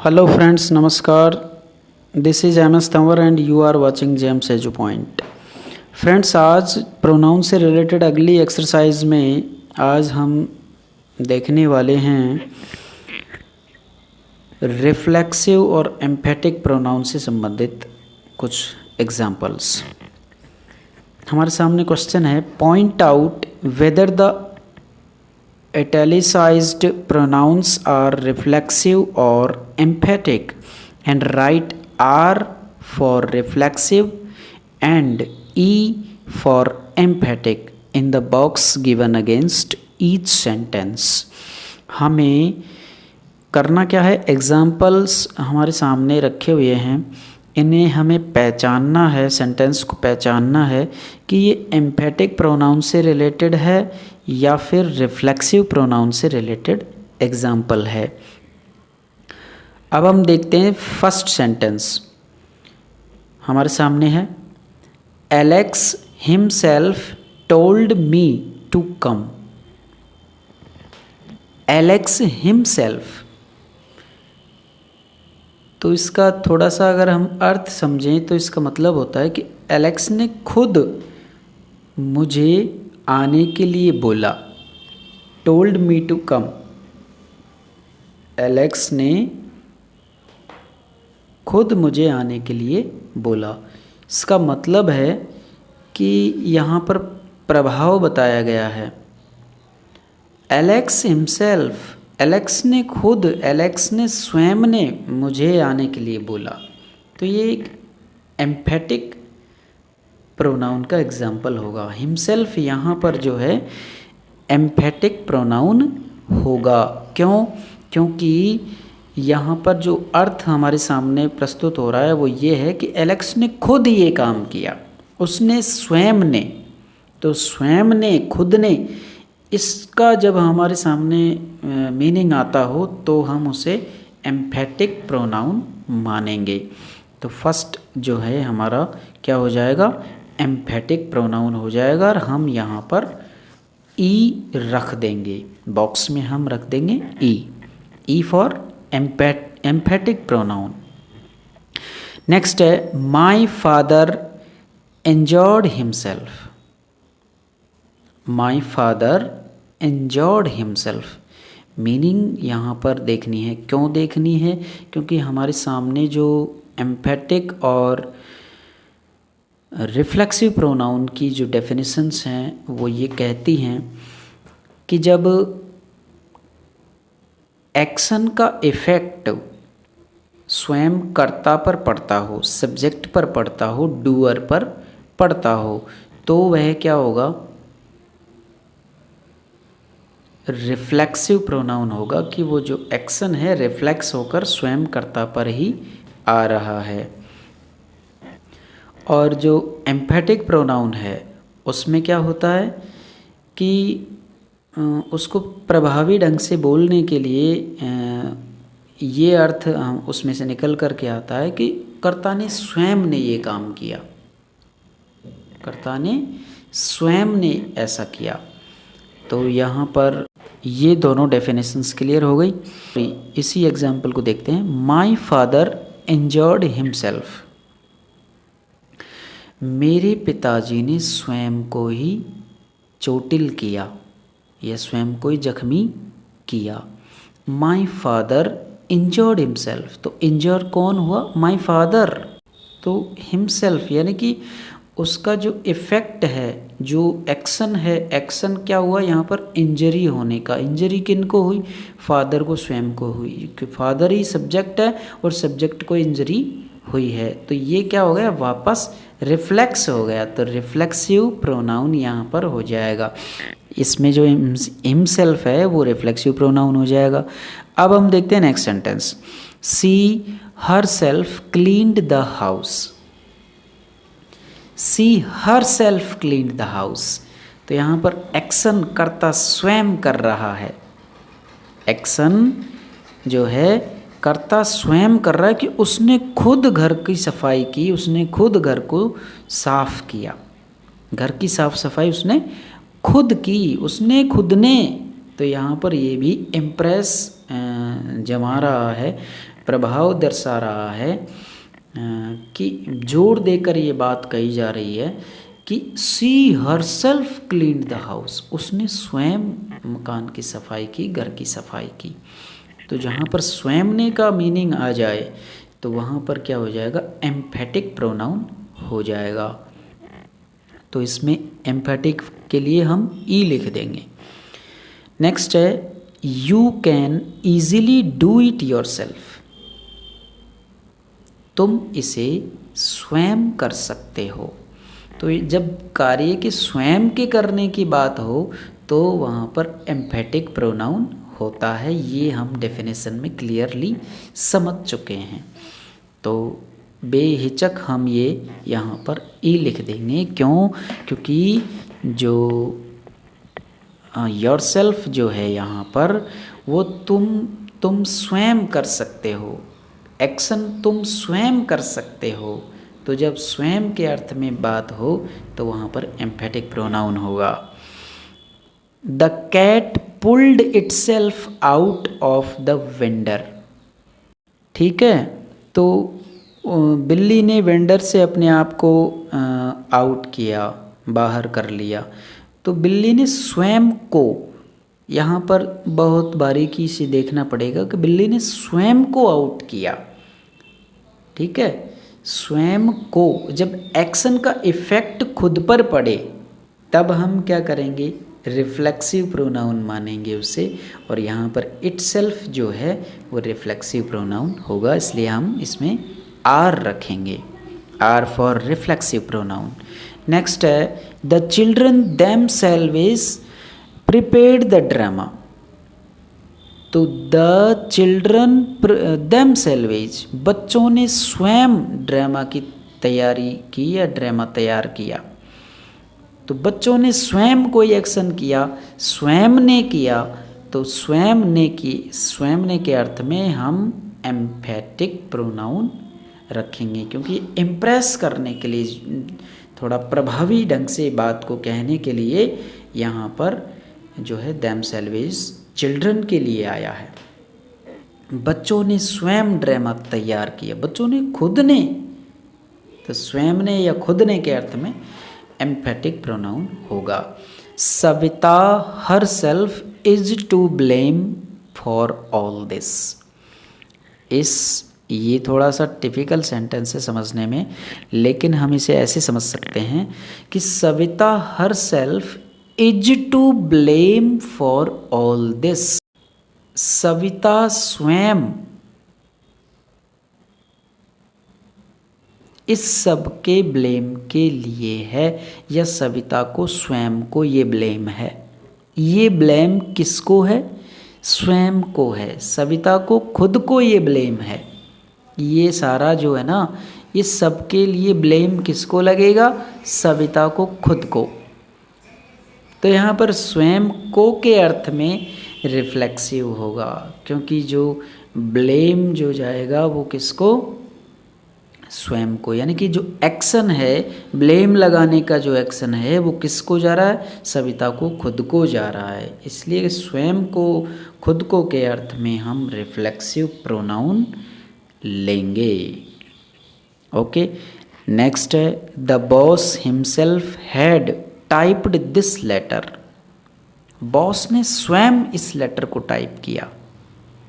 Hello friends, नमस्कार। This is M S Tanwar and you are watching James edu point. Friends, आज pronoun से related अगली exercise में आज हम देखने वाले हैं रिफ्लेक्सिव और एम्फेटिक प्रोनाउन से संबंधित कुछ एग्जांपल्स। हमारे सामने क्वेश्चन है, point out whether the italicized pronouns are reflexive or emphatic and write R for reflexive and E for emphatic in the box given against each sentence। हमें करना क्या है, एग्जाम्पल्स हमारे सामने रखे हुए हैं, इन्हें हमें पहचानना है, सेंटेंस को पहचानना है कि ये एम्फेटिक प्रोनाउन से रिलेटेड है या फिर रिफ्लेक्सिव प्रोनाउन से रिलेटेड एग्जाम्पल है। अब हम देखते हैं फर्स्ट सेंटेंस हमारे सामने है, Alex himself told me to come. Alex himself, तो इसका थोड़ा सा अगर हम अर्थ समझें तो इसका मतलब होता है कि एलेक्स ने खुद मुझे आने के लिए बोला। Told me to come, Alex ने खुद मुझे आने के लिए बोला। इसका मतलब है कि यहाँ पर प्रभाव बताया गया है। एलेक्स हिमसेल्फ, एलेक्स ने खुद, एलेक्स ने स्वयं ने मुझे आने के लिए बोला। तो ये एक एम्फेटिक प्रोनाउन का एग्जाम्पल होगा। हिमसेल्फ यहाँ पर जो है एम्फेटिक प्रोनाउन होगा। क्यों? क्योंकि यहाँ पर जो अर्थ हमारे सामने प्रस्तुत हो रहा है वो ये है कि एलेक्स ने खुद ये काम किया, उसने स्वयं ने। तो स्वयं ने, खुद ने, इसका जब हमारे सामने मीनिंग आता हो तो हम उसे एम्फेटिक प्रोनाउन मानेंगे। तो फर्स्ट जो है हमारा क्या हो जाएगा, एम्फेटिक प्रोनाउन हो जाएगा और हम यहाँ पर ई रख देंगे, बॉक्स में हम रख देंगे E for emphatic pronoun. Next है, my father enjoyed himself. My father enjoyed himself, meaning यहाँ पर देखनी है। क्यों देखनी है? क्योंकि हमारे सामने जो एम्फेटिक और रिफ्लेक्सिव प्रोनाउन की जो डेफिनेशंस हैं वो ये कहती हैं कि जब एक्शन का इफ़ेक्ट स्वयं कर्ता पर पड़ता हो, सब्जेक्ट पर पड़ता हो, डूअर पर पड़ता हो, तो वह क्या होगा, रिफ्लेक्सिव प्रोनाउन होगा कि वो जो एक्शन है रिफ्लेक्स होकर स्वयं कर्ता पर ही आ रहा है। और जो एम्फेटिक प्रोनाउन है उसमें क्या होता है कि उसको प्रभावी ढंग से बोलने के लिए ये अर्थ उसमें से निकल कर के आता है कि कर्ता ने स्वयं ने ये काम किया, कर्ता ने स्वयं ने ऐसा किया। तो यहाँ पर ये दोनों डेफिनेशंस क्लियर हो गई। इसी एग्जाम्पल को देखते हैं, माई फादर एंजॉयड हिमसेल्फ। मेरे पिताजी ने स्वयं को ही चोटिल किया या स्वयं को ही जख्मी किया। माई फादर इंजर्ड हिमसेल्फ, तो इंजर कौन हुआ? My father. तो हिमसेल्फ यानी कि उसका जो इफ़ेक्ट है, जो एक्शन है, एक्शन क्या हुआ यहाँ पर, इंजरी होने का। इंजरी किनको हुई? फादर को स्वयं को हुई, क्योंकि फादर ही सब्जेक्ट है और सब्जेक्ट को इंजरी हुई है। तो ये क्या हो गया, वापस रिफ्लेक्स हो गया। तो रिफ्लेक्सिव प्रोनाउन यहाँ पर हो जाएगा। इसमें जो हिमसेल्फ है वो रिफ्लेक्सिव प्रोनाउन हो जाएगा। अब हम देखते हैं next sentence, she herself cleaned the house. She herself cleaned the house, तो यहाँ पर एक्शन कर्ता स्वयं कर रहा है। एक्शन जो है कर्ता स्वयं कर रहा है कि उसने खुद घर की सफाई की, उसने खुद घर को साफ किया, घर की साफ सफाई उसने खुद की, उसने खुद ने। तो यहाँ पर ये भी इम्प्रेस जमा रहा है प्रभाव दर्शा रहा है कि जोर देकर ये बात कही जा रही है कि she herself clean the house, उसने स्वयं मकान की सफाई की, घर की सफाई की। तो जहाँ पर स्वयं ने का मीनिंग आ जाए तो वहाँ पर क्या हो जाएगा, एम्फेटिक प्रोनाउन हो जाएगा। तो इसमें एम्फेटिक के लिए हम ई लिख देंगे। नेक्स्ट है you can easily do it your self, तुम इसे स्वयं कर सकते हो। तो जब कार्य के स्वयं के करने की बात हो तो वहाँ पर एम्फेटिक प्रोनाउन होता है। ये हम डेफिनेशन में क्लियरली समझ चुके हैं। तो बेहिचक हम ये यहाँ पर ई लिख देंगे। क्यों? क्योंकि जो योरसेल्फ जो है यहाँ पर वो तुम स्वयं कर सकते हो, एक्शन तुम स्वयं कर सकते हो। तो जब स्वयं के अर्थ में बात हो तो वहाँ पर एम्फेटिक प्रोनाउन होगा। The cat pulled itself out of the vendor, ठीक है। तो बिल्ली ने वेंडर से अपने आप को आउट किया, बाहर कर लिया। तो बिल्ली ने स्वयं को, यहाँ पर बहुत बारीकी से देखना पड़ेगा कि बिल्ली ने स्वयं को आउट किया, ठीक है। स्वयं को, जब एक्शन का इफेक्ट खुद पर पड़े तब हम क्या करेंगे, रिफ्लेक्सिव प्रोनाउन मानेंगे उसे। और यहाँ पर इटसेल्फ जो है वो रिफ्लेक्सिव प्रोनाउन होगा, इसलिए हम इसमें आर रखेंगे, R for reflexive pronoun. Next है the children themselves prepared the drama. तो द चिल्ड्रन देमसेल्व्स, बच्चों ने स्वयं ड्रामा की तैयारी की या ड्रामा तैयार किया। तो बच्चों ने स्वयं कोई एक्शन किया, स्वयं ने किया, तो स्वयं ने के अर्थ में हम एम्फेटिक प्रोनाउन रखेंगे, क्योंकि इम्प्रेस करने के लिए, थोड़ा प्रभावी ढंग से बात को कहने के लिए यहाँ पर जो है देमसेल्व्स चिल्ड्रन के लिए आया है। बच्चों ने स्वयं ड्रामा तैयार किया, बच्चों ने, खुद ने, तो स्वयं ने या खुद ने के अर्थ में एम्फेटिक प्रोनाउन होगा। Savita herself is to blame for all this. ये थोड़ा सा टिपिकल सेंटेंस है समझने में, लेकिन हम इसे ऐसे समझ सकते हैं कि Savita herself is to blame for all this. Savita स्वयं इस सब के ब्लेम के लिए है, या सविता को स्वयं को ये ब्लेम है। ये ब्लेम किसको है? स्वयं को है। सविता को खुद को ये ब्लेम है। ये सारा जो है ना, ये सबके लिए ब्लेम किसको लगेगा? सविता को, खुद को। तो यहाँ पर स्वयं को के अर्थ में रिफ्लेक्सिव होगा, क्योंकि जो ब्लेम जो जाएगा वो किसको? स्वयं को। यानी कि जो एक्शन है, ब्लेम लगाने का जो एक्शन है वो किसको जा रहा है? सविता को, खुद को जा रहा है। इसलिए स्वयं को, खुद को के अर्थ में हम रिफ्लेक्सिव प्रोनाउन लेंगे। ओके, नेक्स्ट है the boss himself had typed this letter. Boss ने स्वयं इस लेटर को टाइप किया,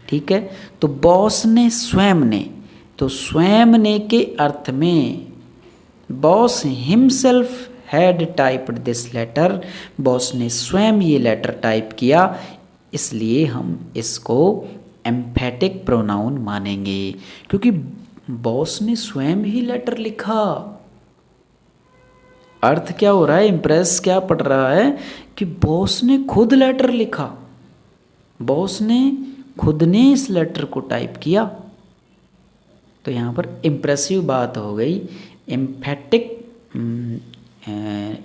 ठीक है। तो बॉस ने, स्वयं ने, तो स्वयं ने के अर्थ में boss himself had typed this letter, boss ने स्वयं ये लेटर टाइप किया, इसलिए हम इसको एम्फेटिक प्रोनाउन मानेंगे, क्योंकि बॉस ने स्वयं ही लेटर लिखा। अर्थ क्या हो रहा है, इंप्रेस क्या पड़ रहा है कि बॉस ने खुद लेटर लिखा, बॉस ने खुद ने इस लेटर को टाइप किया। तो यहाँ पर इम्प्रेसिव बात हो गई, एम्फेटिक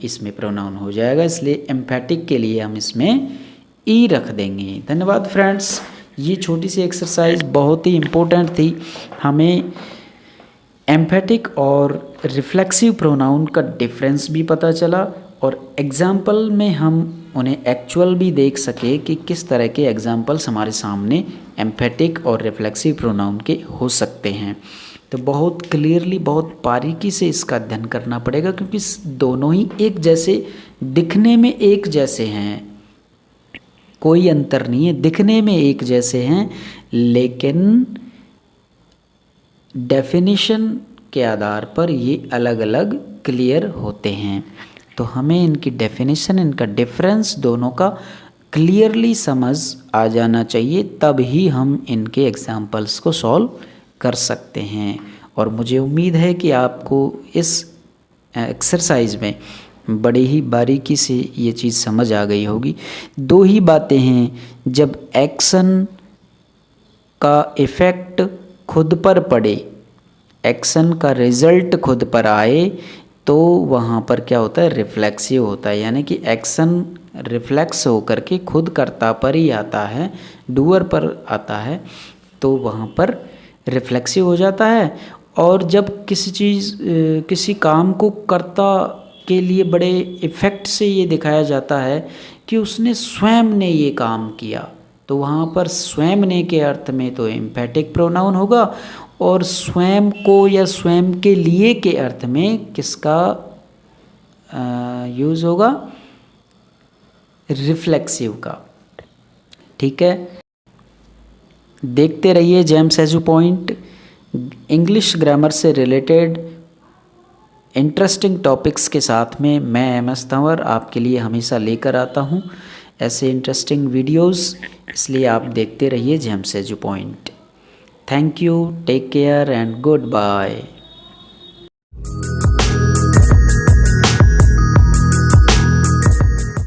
इसमें प्रोनाउन हो जाएगा, इसलिए एम्फेटिक के लिए हम इसमें ई रख देंगे। धन्यवाद फ्रेंड्स, ये छोटी सी एक्सरसाइज बहुत ही इम्पोर्टेंट थी। हमें एम्फेटिक और रिफ्लेक्सिव प्रोनाउन का डिफरेंस भी पता चला, और एग्जाम्पल में हम उन्हें एक्चुअल भी देख सके कि किस तरह के एग्जाम्पल्स हमारे सामने एम्फेटिक और रिफ्लेक्सिव प्रोनाउन के हो सकते हैं। तो बहुत क्लियरली, बहुत बारीकी से इसका अध्ययन करना पड़ेगा, क्योंकि दोनों ही एक जैसे, दिखने में एक जैसे हैं, कोई अंतर नहीं है, दिखने में एक जैसे हैं, लेकिन डेफिनेशन के आधार पर ये अलग अलग क्लियर होते हैं। तो हमें इनकी डेफिनेशन, इनका डिफरेंस दोनों का क्लियरली समझ आ जाना चाहिए, तब ही हम इनके एग्जाम्पल्स को सॉल्व कर सकते हैं। और मुझे उम्मीद है कि आपको इस एक्सरसाइज में बड़ी ही बारीकी से ये चीज़ समझ आ गई होगी। दो ही बातें हैं, जब एक्शन का इफ़ेक्ट खुद पर पड़े, एक्शन का रिज़ल्ट खुद पर आए, तो वहाँ पर क्या होता है, रिफ्लेक्सिव होता है। यानी कि एक्शन रिफ्लेक्स होकर के खुद कर्ता पर ही आता है, डूअर पर आता है, तो वहाँ पर रिफ्लेक्सिव हो जाता है। और जब किसी काम को कर्ता के लिए बड़े इफ़ेक्ट से ये दिखाया जाता है कि उसने स्वयं ने ये काम किया, तो वहाँ पर स्वयं ने के अर्थ में तो एम्फेटिक प्रोनाउन होगा, और स्वयं को या स्वयं के लिए के अर्थ में किसका यूज़ होगा, रिफ्लेक्सिव का। ठीक है, देखते रहिए James edu point, English grammar से रिलेटेड इंटरेस्टिंग टॉपिक्स के साथ में मैं एम.एस. तंवर आपके लिए हमेशा लेकर आता हूँ ऐसे इंटरेस्टिंग वीडियोस, इसलिए आप देखते रहिए James edu point. Thank you, take care and good bye.